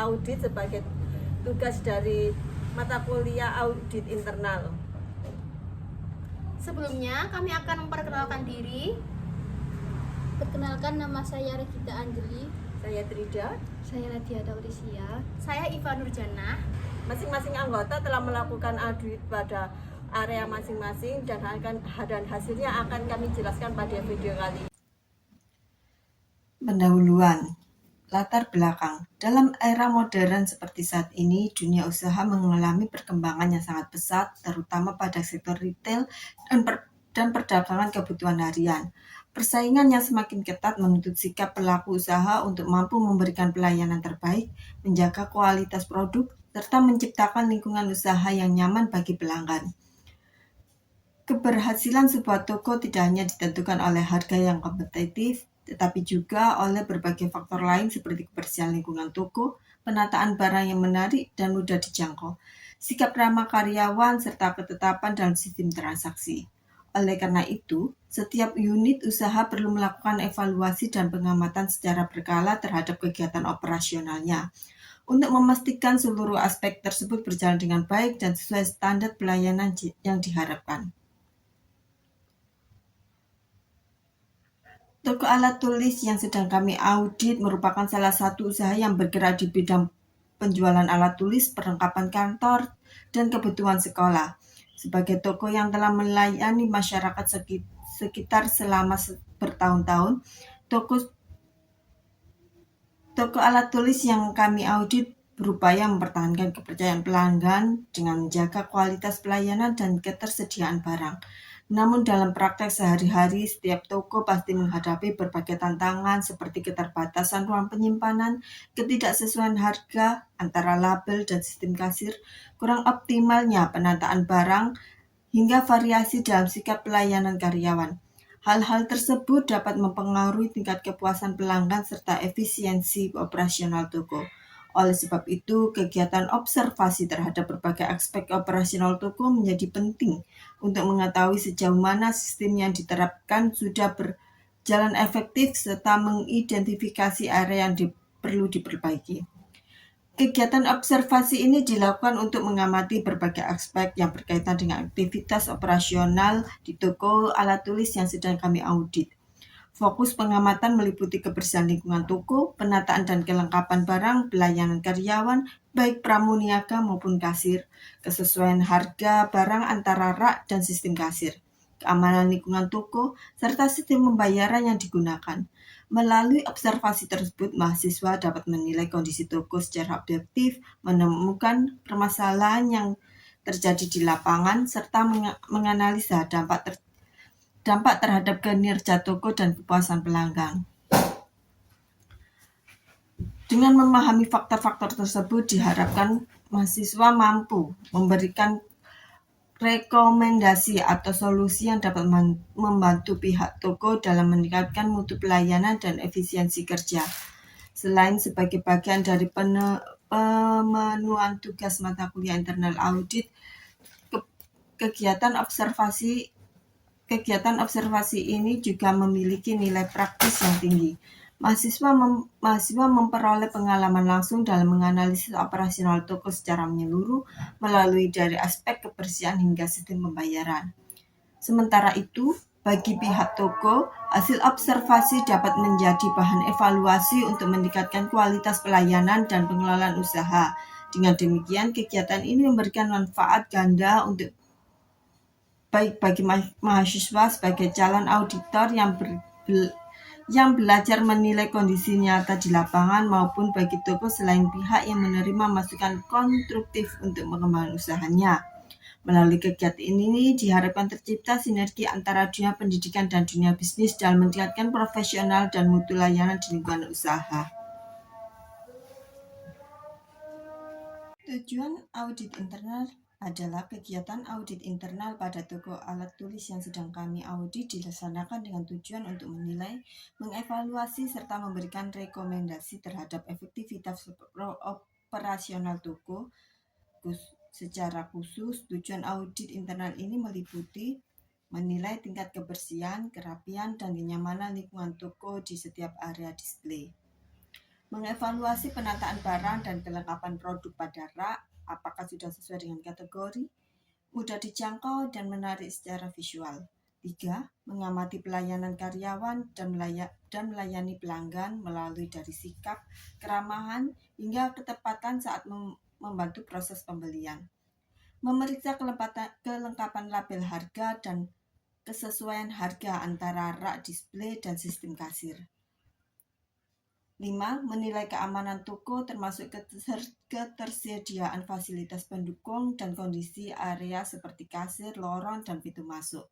audit sebagai tugas dari mata kuliah audit internal. Sebelumnya kami akan memperkenalkan diri. Perkenalkan, nama saya Regita Anjeli. Saya Trida. Saya Nadia Taurisia. Saya Iva Nurjana. Masing-masing anggota telah melakukan audit pada area masing-masing dan hasilnya akan kami jelaskan pada video kali ini. Pendahuluan. Latar belakang. Dalam era modern seperti saat ini, dunia usaha mengalami perkembangan yang sangat pesat, terutama pada sektor retail dan perdagangan kebutuhan harian. Persaingan yang semakin ketat menuntut sikap pelaku usaha untuk mampu memberikan pelayanan terbaik, menjaga kualitas produk, serta menciptakan lingkungan usaha yang nyaman bagi pelanggan. Keberhasilan sebuah toko tidak hanya ditentukan oleh harga yang kompetitif, tetapi juga oleh berbagai faktor lain seperti kebersihan lingkungan toko, penataan barang yang menarik dan mudah dijangkau, sikap ramah karyawan, serta ketetapan dalam sistem transaksi. Oleh karena itu, setiap unit usaha perlu melakukan evaluasi dan pengamatan secara berkala terhadap kegiatan operasionalnya, untuk memastikan seluruh aspek tersebut berjalan dengan baik dan sesuai standar pelayanan yang diharapkan. Toko alat tulis yang sedang kami audit merupakan salah satu usaha yang bergerak di bidang penjualan alat tulis, perlengkapan kantor, dan kebutuhan sekolah. Sebagai toko yang telah melayani masyarakat sekitar selama bertahun-tahun, toko alat tulis yang kami audit berupaya mempertahankan kepercayaan pelanggan dengan menjaga kualitas pelayanan dan ketersediaan barang. Namun dalam praktek sehari-hari, setiap toko pasti menghadapi berbagai tantangan seperti keterbatasan ruang penyimpanan, ketidaksesuaian harga antara label dan sistem kasir, kurang optimalnya penataan barang, hingga variasi dalam sikap pelayanan karyawan. Hal-hal tersebut dapat mempengaruhi tingkat kepuasan pelanggan serta efisiensi operasional toko. Oleh sebab itu, kegiatan observasi terhadap berbagai aspek operasional toko menjadi penting untuk mengetahui sejauh mana sistem yang diterapkan sudah berjalan efektif serta mengidentifikasi area yang perlu diperbaiki. Kegiatan observasi ini dilakukan untuk mengamati berbagai aspek yang berkaitan dengan aktivitas operasional di toko alat tulis yang sedang kami audit. Fokus pengamatan meliputi kebersihan lingkungan toko, penataan dan kelengkapan barang, pelayanan karyawan, baik pramuniaga maupun kasir, kesesuaian harga barang antara rak dan sistem kasir, keamanan lingkungan toko, serta sistem pembayaran yang digunakan. Melalui observasi tersebut, mahasiswa dapat menilai kondisi toko secara objektif, menemukan permasalahan yang terjadi di lapangan, serta menganalisa dampak terhadap kinerja toko dan kepuasan pelanggan. Dengan memahami faktor-faktor tersebut, diharapkan mahasiswa mampu memberikan rekomendasi atau solusi yang dapat membantu pihak toko dalam meningkatkan mutu pelayanan dan efisiensi kerja. Selain sebagai bagian dari pemenuhan tugas mata kuliah internal audit, kegiatan observasi ini juga memiliki nilai praktis yang tinggi. Mahasiswa memperoleh pengalaman langsung dalam menganalisis operasional toko secara menyeluruh melalui dari aspek kebersihan hingga sistem pembayaran. Sementara itu, bagi pihak toko, hasil observasi dapat menjadi bahan evaluasi untuk meningkatkan kualitas pelayanan dan pengelolaan usaha. Dengan demikian, kegiatan ini memberikan manfaat ganda untuk baik bagi mahasiswa sebagai calon auditor yang belajar menilai kondisi nyata di lapangan maupun bagi toko selain pihak yang menerima masukan konstruktif untuk mengembangkan usahanya. Melalui kegiatan ini diharapkan tercipta sinergi antara dunia pendidikan dan dunia bisnis dalam meningkatkan profesional dan mutu layanan di lingkungan usaha. Tujuan audit internal adalah kegiatan audit internal pada toko alat tulis yang sedang kami audit dilaksanakan dengan tujuan untuk menilai, mengevaluasi, serta memberikan rekomendasi terhadap efektivitas operasional toko. Secara khusus, tujuan audit internal ini meliputi menilai tingkat kebersihan, kerapian, dan kenyamanan lingkungan toko di setiap area display. mengevaluasi penataan barang dan kelengkapan produk pada rak, apakah sudah sesuai dengan kategori, mudah dijangkau dan menarik secara visual. 3. Mengamati pelayanan karyawan dan melayani pelanggan melalui dari sikap, keramahan, hingga ketepatan saat membantu proses pembelian. Memeriksa kelengkapan label harga dan kesesuaian harga antara rak display dan sistem kasir. 5. Menilai keamanan toko termasuk ketersediaan fasilitas pendukung dan kondisi area seperti kasir, lorong, dan pintu masuk.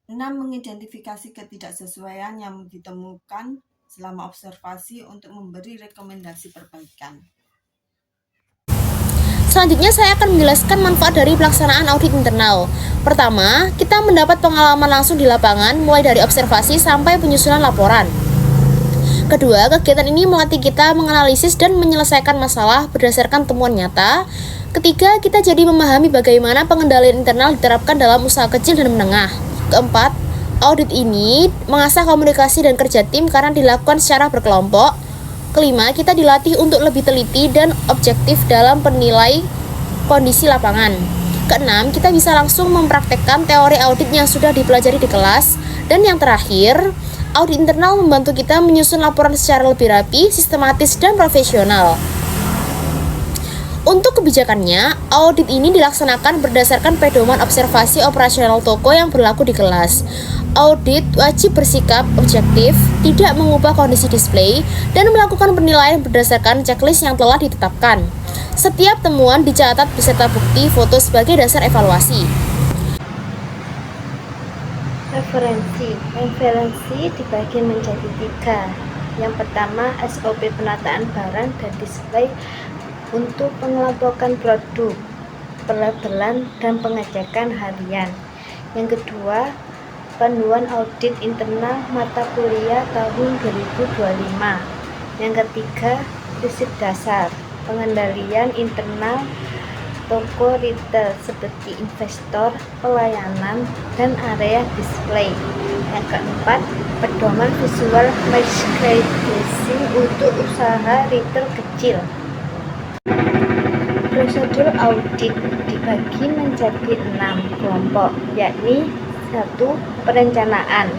6. Mengidentifikasi ketidaksesuaian yang ditemukan selama observasi untuk memberi rekomendasi perbaikan. Selanjutnya saya akan menjelaskan manfaat dari pelaksanaan audit internal. Pertama, kita mendapat pengalaman langsung di lapangan mulai dari observasi sampai penyusunan laporan. Kedua, kegiatan ini melatih kita menganalisis dan menyelesaikan masalah berdasarkan temuan nyata. Ketiga, kita jadi memahami bagaimana pengendalian internal diterapkan dalam usaha kecil dan menengah. Keempat, audit ini mengasah komunikasi dan kerja tim karena dilakukan secara berkelompok. Kelima, kita dilatih untuk lebih teliti dan objektif dalam penilai kondisi lapangan. Keenam, kita bisa langsung mempraktekkan teori audit yang sudah dipelajari di kelas. Dan yang terakhir, audit internal membantu kita menyusun laporan secara lebih rapi, sistematis, dan profesional. Untuk kebijakannya, audit ini dilaksanakan berdasarkan pedoman observasi operasional toko yang berlaku di kelas. Audit wajib bersikap objektif, tidak mengubah kondisi display, dan melakukan penilaian berdasarkan checklist yang telah ditetapkan. Setiap temuan dicatat beserta bukti foto sebagai dasar evaluasi. Referensi dibagi menjadi 3. Yang pertama, SOP penataan barang dan display untuk pengelompokan produk, pelabelan, dan pengecekan harian. Yang kedua, panduan audit internal mata kuliah tahun 2025. Yang ketiga, prinsip dasar pengendalian internal toko retail seperti investor, pelayanan, dan area display. Yang keempat, pedoman visual merchandising untuk usaha retail kecil. Prosedur audit dibagi menjadi 6 kelompok, yakni 1. Perencanaan,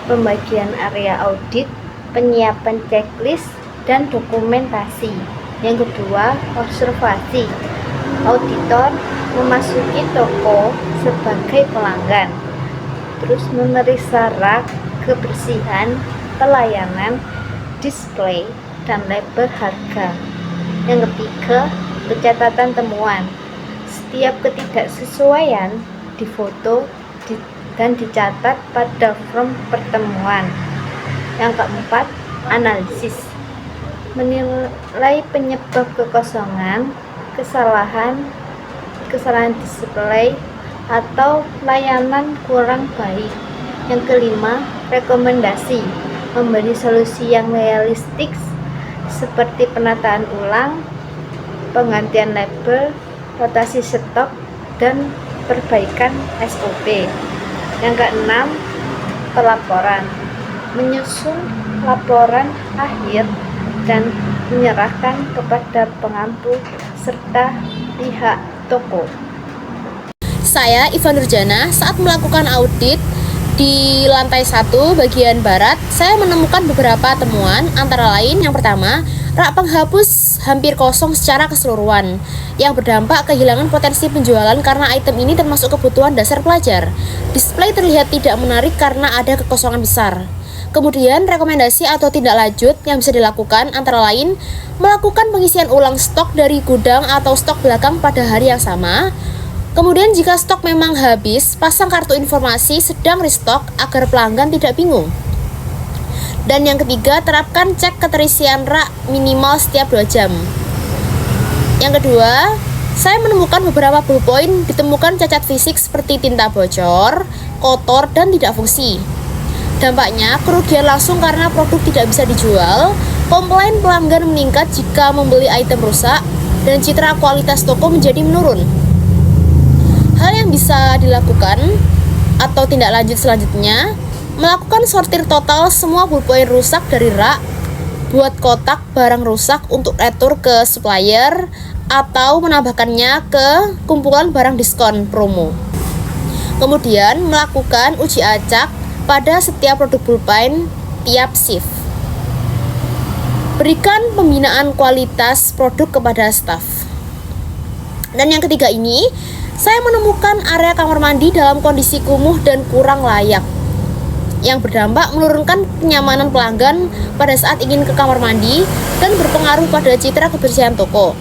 pembagian area audit, penyiapan checklist, dan dokumentasi. Yang kedua, observasi. Auditor memasuki toko sebagai pelanggan, terus memeriksa rak, kebersihan, pelayanan, display, dan label harga. Yang ketiga, pencatatan temuan. Setiap ketidaksesuaian difoto dan dicatat pada form pertemuan. Yang keempat, analisis. Menilai penyebab kekosongan, kesalahan display, atau layanan kurang baik. Yang kelima, rekomendasi. Memberi solusi yang realistik seperti penataan ulang, penggantian label, rotasi stok, dan perbaikan SOP. Yang keenam, pelaporan. Menyusun laporan akhir dan menyerahkan kepada pengampu serta pihak toko. Saya, Iva Nurjana, saat melakukan audit di lantai 1 bagian barat, saya menemukan beberapa temuan, antara lain yang pertama, rak penghapus hampir kosong secara keseluruhan, yang berdampak kehilangan potensi penjualan karena item ini termasuk kebutuhan dasar pelajar. Display terlihat tidak menarik karena ada kekosongan besar. Kemudian, rekomendasi atau tindak lanjut yang bisa dilakukan antara lain melakukan pengisian ulang stok dari gudang atau stok belakang pada hari yang sama. Kemudian, jika stok memang habis, pasang kartu informasi sedang restock agar pelanggan tidak bingung. Dan yang ketiga, terapkan cek keterisian rak minimal setiap 2 jam. Yang kedua, saya menemukan beberapa ballpoint ditemukan cacat fisik seperti tinta bocor, kotor, dan tidak fungsi. Dampaknya, kerugian langsung karena produk tidak bisa dijual, komplain pelanggan meningkat jika membeli item rusak, dan citra kualitas toko menjadi menurun. Hal yang bisa dilakukan atau tindak lanjut selanjutnya, melakukan sortir total semua ballpoint rusak dari rak, buat kotak barang rusak untuk retur ke supplier atau menambahkannya ke kumpulan barang diskon promo. Kemudian melakukan uji acak pada setiap produk pulpen tiap shift. Berikan pembinaan kualitas produk kepada staf. Dan yang ketiga ini, saya menemukan area kamar mandi dalam kondisi kumuh dan kurang layak, yang berdampak menurunkan kenyamanan pelanggan pada saat ingin ke kamar mandi dan berpengaruh pada citra kebersihan toko.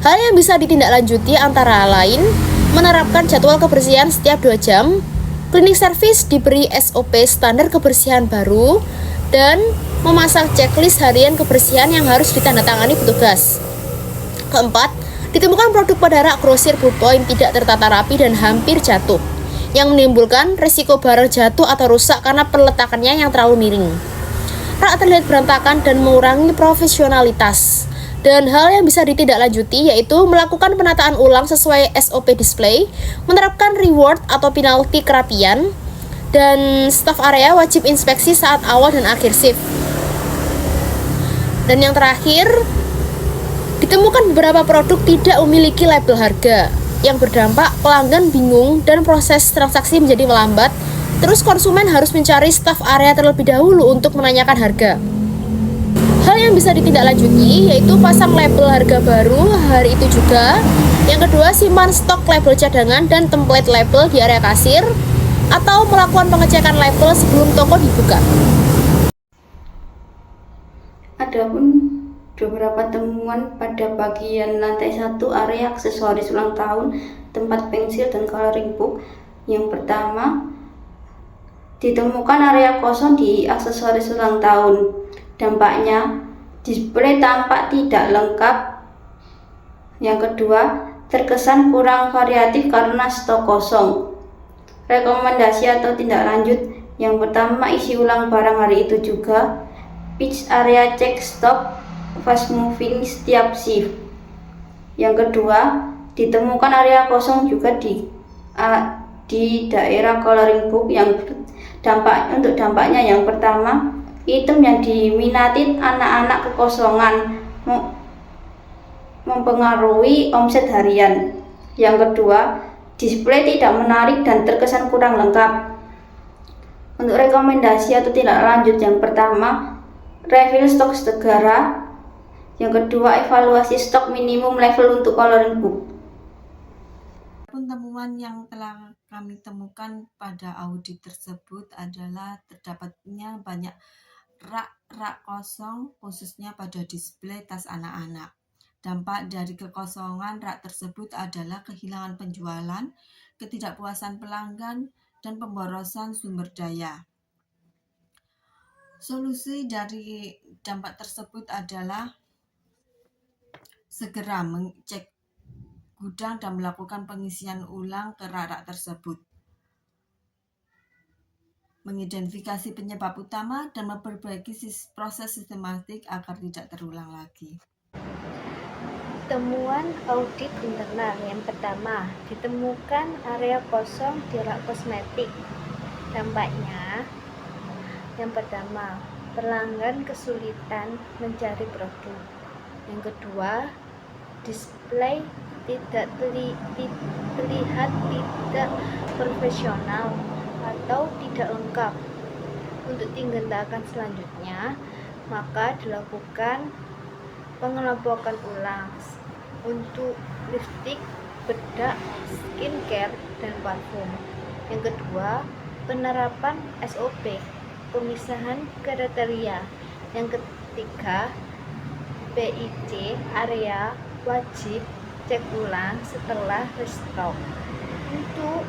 Hal yang bisa ditindaklanjuti antara lain menerapkan jadwal kebersihan setiap 2 jam, cleaning service diberi SOP standar kebersihan baru, dan memasang checklist harian kebersihan yang harus ditandatangani petugas. Keempat, ditemukan produk pada rak grosir ballpoint tidak tertata rapi dan hampir jatuh, yang menimbulkan risiko barang jatuh atau rusak karena peletakannya yang terlalu miring. Rak terlihat berantakan dan mengurangi profesionalitas. Dan hal yang bisa ditindaklanjuti yaitu melakukan penataan ulang sesuai SOP display, menerapkan reward atau penalti kerapian, dan staf area wajib inspeksi saat awal dan akhir shift. Dan yang terakhir, ditemukan beberapa produk tidak memiliki label harga, yang berdampak pelanggan bingung dan proses transaksi menjadi melambat. Terus konsumen harus mencari staf area terlebih dahulu untuk menanyakan harga. Hal yang bisa ditindaklanjuti yaitu pasang label harga baru hari itu juga. Yang kedua, simpan stok label cadangan dan template label di area kasir, atau melakukan pengecekan label sebelum toko dibuka. Adapun beberapa temuan pada bagian lantai 1 area aksesoris ulang tahun, tempat pensil dan coloring book. Yang pertama, ditemukan area kosong di aksesoris ulang tahun. Dampaknya, display tampak tidak lengkap. Yang kedua, terkesan kurang variatif karena stok kosong. Rekomendasi atau tindak lanjut. Yang pertama, isi ulang barang hari itu juga. Pitch area cek stok fast moving setiap shift. Yang kedua, ditemukan area kosong juga di daerah coloring book. Untuk dampaknya, yang pertama, item yang diminati anak-anak kekosongan mempengaruhi omset harian. Yang kedua, display tidak menarik dan terkesan kurang lengkap. Untuk rekomendasi atau tindak lanjut, yang pertama, refill stok segera. Yang kedua, evaluasi stok minimum level untuk coloring book. Temuan yang telah kami temukan pada audit tersebut adalah terdapatnya banyak rak kosong, khususnya pada display tas anak-anak. Dampak dari kekosongan rak tersebut adalah kehilangan penjualan, ketidakpuasan pelanggan, dan pemborosan sumber daya. Solusi dari dampak tersebut adalah segera mengecek gudang dan melakukan pengisian ulang ke rak tersebut, mengidentifikasi penyebab utama dan memperbaiki proses sistematik agar tidak terulang lagi. Temuan audit internal. Yang pertama, ditemukan area kosong di rak kosmetik. Dampaknya, yang pertama, pelanggan kesulitan mencari produk. Yang kedua, display tidak terlihat tidak profesional atau tidak lengkap. Untuk tindakan selanjutnya, maka dilakukan pengelompokan ulang untuk lipstik, bedak, skincare, dan parfum. Yang kedua, penerapan SOP, pemisahan kriteria. Yang ketiga, PIC area wajib cek ulang setelah restock. Untuk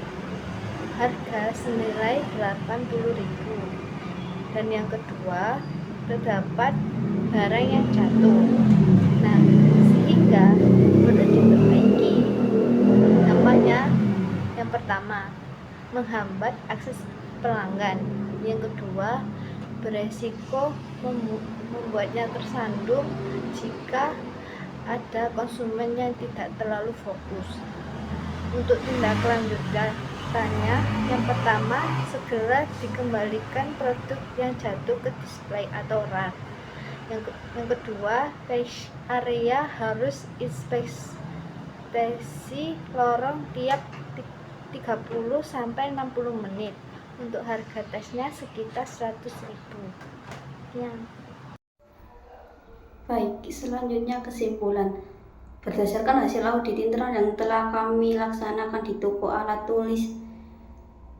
harga senilai 80.000. Dan yang kedua, terdapat barang yang jatuh. Nah, sehingga perlu diperbaiki. Dampaknya, yang pertama, menghambat akses pelanggan. Yang kedua, beresiko membuatnya tersandung jika ada konsumen yang tidak terlalu fokus. Untuk tindak lanjutannya, yang pertama, segera dikembalikan produk yang jatuh ke display atau rak. Yang kedua, area harus inspeksi lorong tiap 30 sampai 60 menit. Untuk harga tesnya sekitar 100.000. Ya. Baik, selanjutnya kesimpulan. Berdasarkan hasil audit internal yang telah kami laksanakan di toko alat tulis,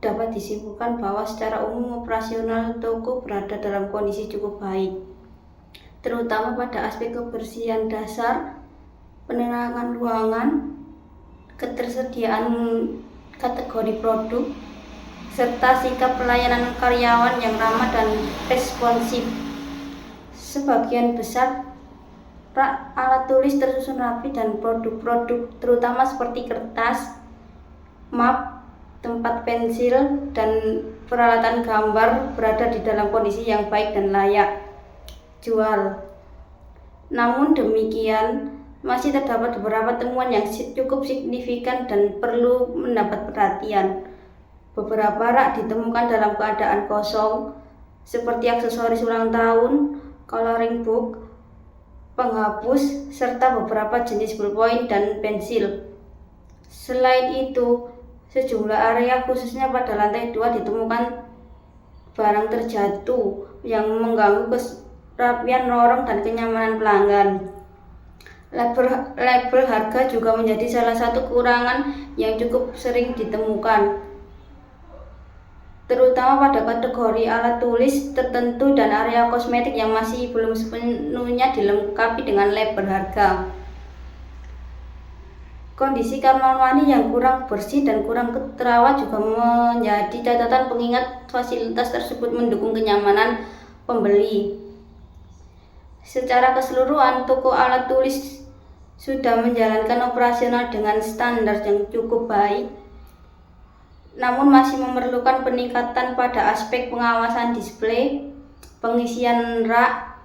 dapat disimpulkan bahwa secara umum operasional toko berada dalam kondisi cukup baik, terutama pada aspek kebersihan dasar, penerangan ruangan, ketersediaan kategori produk, serta sikap pelayanan karyawan yang ramah dan responsif. Sebagian besar rak alat tulis tersusun rapi dan produk-produk terutama seperti kertas, map, tempat pensil, dan peralatan gambar berada di dalam kondisi yang baik dan layak jual. Namun demikian, masih terdapat beberapa temuan yang cukup signifikan dan perlu mendapat perhatian. Beberapa rak ditemukan dalam keadaan kosong, seperti aksesoris ulang tahun, coloring book, penghapus, serta beberapa jenis ballpoint dan pensil. Selain itu, sejumlah area khususnya pada lantai 2 ditemukan barang terjatuh yang mengganggu kerapian lorong dan kenyamanan pelanggan. Label harga juga menjadi salah satu kekurangan yang cukup sering ditemukan, terutama pada kategori alat tulis tertentu dan area kosmetik yang masih belum sepenuhnya dilengkapi dengan label harga. Kondisi kamar mandi yang kurang bersih dan kurang terawat juga menjadi catatan, pengingat fasilitas tersebut mendukung kenyamanan pembeli. Secara keseluruhan, toko alat tulis sudah menjalankan operasional dengan standar yang cukup baik, namun masih memerlukan peningkatan pada aspek pengawasan display, pengisian rak,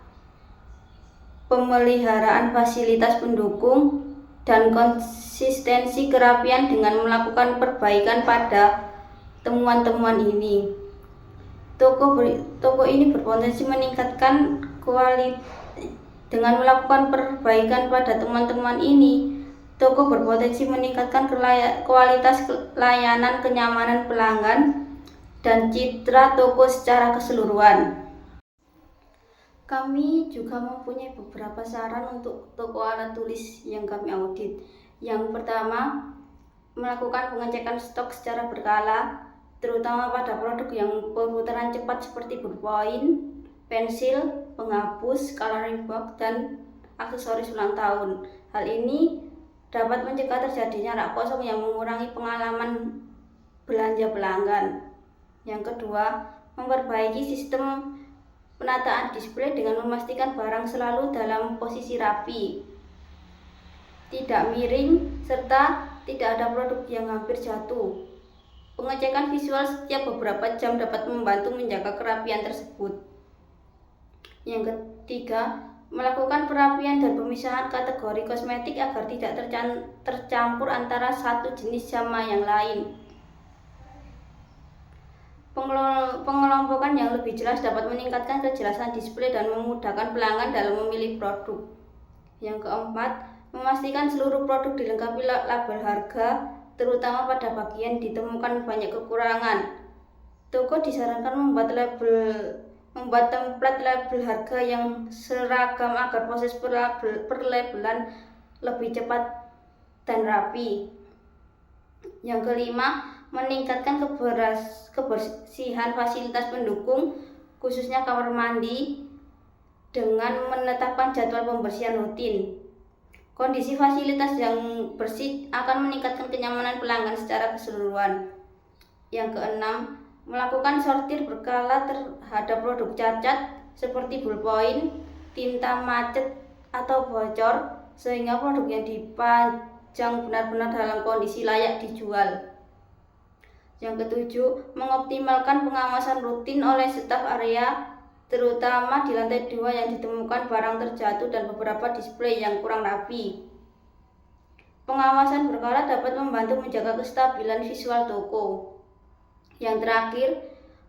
pemeliharaan fasilitas pendukung, dan konsistensi kerapian dengan melakukan perbaikan pada temuan-temuan ini. Toko ini berpotensi meningkatkan kualitas. Dengan melakukan perbaikan pada temuan-temuan ini, toko berpotensi meningkatkan kualitas layanan, kenyamanan pelanggan, dan citra toko secara keseluruhan. Kami juga mempunyai beberapa saran untuk toko alat tulis yang kami audit. Yang pertama, melakukan pengecekan stok secara berkala, terutama pada produk yang perputaran cepat seperti ballpoint, pensil, penghapus, coloring book, dan aksesoris ulang tahun. Hal ini dapat mencegah terjadinya rak kosong yang mengurangi pengalaman belanja pelanggan. Yang kedua, memperbaiki sistem penataan display dengan memastikan barang selalu dalam posisi rapi, tidak miring, serta tidak ada produk yang hampir jatuh. Pengecekan visual setiap beberapa jam dapat membantu menjaga kerapian tersebut. Yang ketiga, melakukan perapian dan pemisahan kategori kosmetik agar tidak tercampur antara satu jenis sama yang lain. Pengelompokan yang lebih jelas dapat meningkatkan kejelasan display dan memudahkan pelanggan dalam memilih produk. Yang keempat, memastikan seluruh produk dilengkapi label harga, terutama pada bagian ditemukan banyak kekurangan. Toko disarankan membuat template label harga yang seragam agar proses perlabelan lebih cepat dan rapi. Yang kelima, meningkatkan kebersihan fasilitas pendukung, khususnya kamar mandi, dengan menetapkan jadwal pembersihan rutin. Kondisi fasilitas yang bersih akan meningkatkan kenyamanan pelanggan secara keseluruhan. Yang keenam, melakukan sortir berkala terhadap produk cacat seperti ballpoint, tinta macet atau bocor, sehingga produk yang dipajang benar-benar dalam kondisi layak dijual. Yang ketujuh, mengoptimalkan pengawasan rutin oleh staf area, terutama di lantai 2 yang ditemukan barang terjatuh dan beberapa display yang kurang rapi. Pengawasan berkala dapat membantu menjaga kestabilan visual toko. Yang terakhir,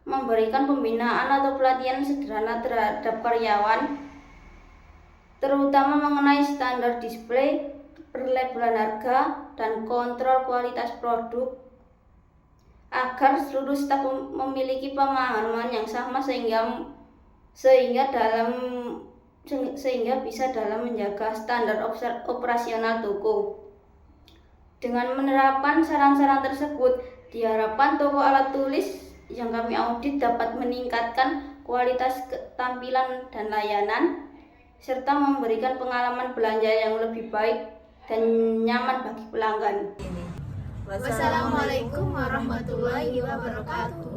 memberikan pembinaan atau pelatihan sederhana terhadap karyawan terutama mengenai standar display, perlabelan harga, dan kontrol kualitas produk, agar seluruh staf memiliki pemahaman yang sama sehingga bisa dalam menjaga standar operasional toko. Dengan menerapkan saran-saran tersebut, diharapkan toko alat tulis yang kami audit dapat meningkatkan kualitas tampilan dan layanan, serta memberikan pengalaman belanja yang lebih baik dan nyaman bagi pelanggan. Wassalamualaikum warahmatullahi wabarakatuh.